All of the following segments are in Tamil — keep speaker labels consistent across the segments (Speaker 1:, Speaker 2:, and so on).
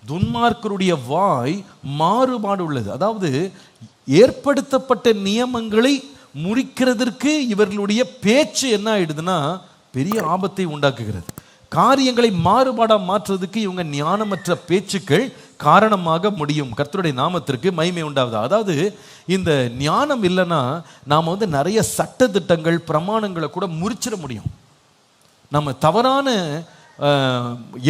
Speaker 1: துன்மார்க்கருடைய வாய் மாறுபாடு உள்ளது. அதாவது ஏற்படுத்தப்பட்ட நியமங்களை முறிக்கிறதற்கு இவர்களுடைய பேச்சு என்ன ஆயிடுதுன்னா பெரிய ஆபத்தை உண்டாக்குகிறது. காரியங்களை மாறுபாடா மாற்றுறதுக்கு இவங்க ஞானமற்ற பேச்சுக்கள் காரணமாக முடியும். கர்த்தருடைய நாமத்திற்கு மகிமை உண்டாகுது. அதாவது இந்த ஞானம் இல்லைன்னா நாம் நிறைய சட்ட திட்டங்கள் பிரமாணங்களை கூட முறிச்சிட முடியும். நம்ம தவறான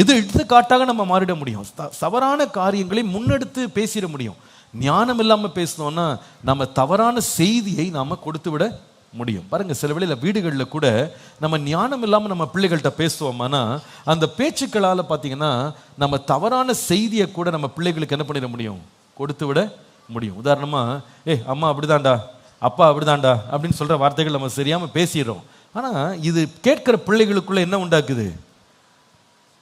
Speaker 1: எடுத்துக்காட்டாக நம்ம மாறிட முடியும். தவறான காரியங்களை முன்னெடுத்து பேசிட முடியும். ஞானம் இல்லாமல் பேசினோம்னா நம்ம தவறான செய்தியை நாம் கொடுத்து விட முடியும். பாருங்க, சில வேளையில் வீடுகளில் கூட நம்ம ஞானம் இல்லாமல் நம்ம பிள்ளைகள்கிட்ட பேசுவோம்னா அந்த பேச்சுக்களால் பார்த்தீங்கன்னா நம்ம தவறான செய்தியை கூட நம்ம பிள்ளைகளுக்கு என்ன பண்ணிட முடியும், கொடுத்து விட முடியும். உதாரணமாக, அம்மா அப்படிதான்டா, அப்பா அப்படிதான்டா அப்படின்னு சொல்கிற வார்த்தைகள் நம்ம சரியாமல் பேசிடுறோம். ஆனால் இது கேட்குற பிள்ளைகளுக்குள்ள என்ன உண்டாக்குது,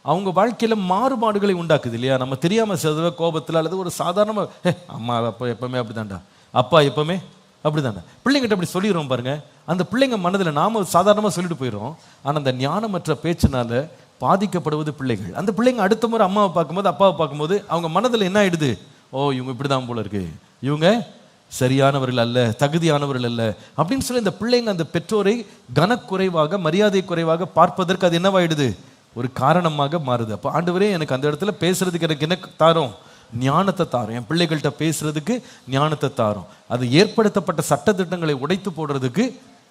Speaker 1: அவங்க வாழ்க்கையில் மாறுபாடுகளை உண்டாக்குது இல்லையா? நம்ம தெரியாமல் செய்த கோபத்தில் அல்லது ஒரு சாதாரணமாக அம்மா அப்பா எப்பவுமே அப்படிதான்டா, அப்பா எப்பவுமே அப்படிதான்டா, பிள்ளைங்கிட்ட அப்படி சொல்லிடுறோம் பாருங்க. அந்த பிள்ளைங்க மனதில் நாம சாதாரணமாக சொல்லிட்டு போயிடுறோம். ஆனால் அந்த ஞானமற்ற பேச்சினால பாதிக்கப்படுவது பிள்ளைகள். அந்த பிள்ளைங்க அடுத்த முறை அம்மாவை பார்க்கும்போது அப்பாவை பார்க்கும்போது அவங்க மனதில் என்ன ஆயிடுது, இவங்க இப்படிதான் போல இருக்கு, இவங்க சரியானவர்கள் அல்ல, தகுதியானவர்கள் அல்ல அப்படின்னு சொல்லி இந்த பிள்ளைங்க அந்த பெற்றோரை கனக்குறைவாக மரியாதை குறைவாக பார்ப்பதற்கு அது என்னவாயிடுது, ஒரு காரணமாக மாறுது. அப்போ ஆண்டவரே எனக்கு அந்த இடத்துல பேசுறதுக்கு எனக்கு என்ன தாரும், ஞானத்தை தாரும். என் பிள்ளைகள்கிட்ட பேசுறதுக்கு ஞானத்தை தாரும். அது ஏற்படுத்தப்பட்ட சட்டத்திட்டங்களை உடைத்து போடுறதுக்கு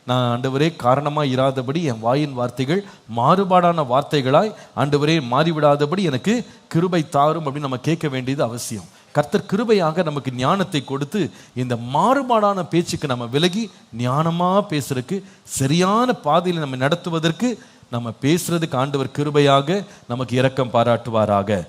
Speaker 1: நான் ஆண்டவரே காரணமாக இராதபடி என் வாயின் வார்த்தைகள் மாறுபாடான வார்த்தைகளாய் ஆண்டவரே மாறிவிடாதபடி எனக்கு கிருபை தாரும் அப்படின்னு நம்ம கேட்க வேண்டியது அவசியம். கர்த்தர் கிருபையாக நமக்கு ஞானத்தை கொடுத்து இந்த மாறுபாடான பேச்சுக்கு நம்ம விலகி ஞானமாக பேசுறதுக்கு, சரியான பாதையில் நம்ம நடத்துவதற்கு, நம்ம பேசுறதுக்கு ஆண்டவர் கிருபையாக நமக்கு இரக்கம் பாராட்டுவாராக.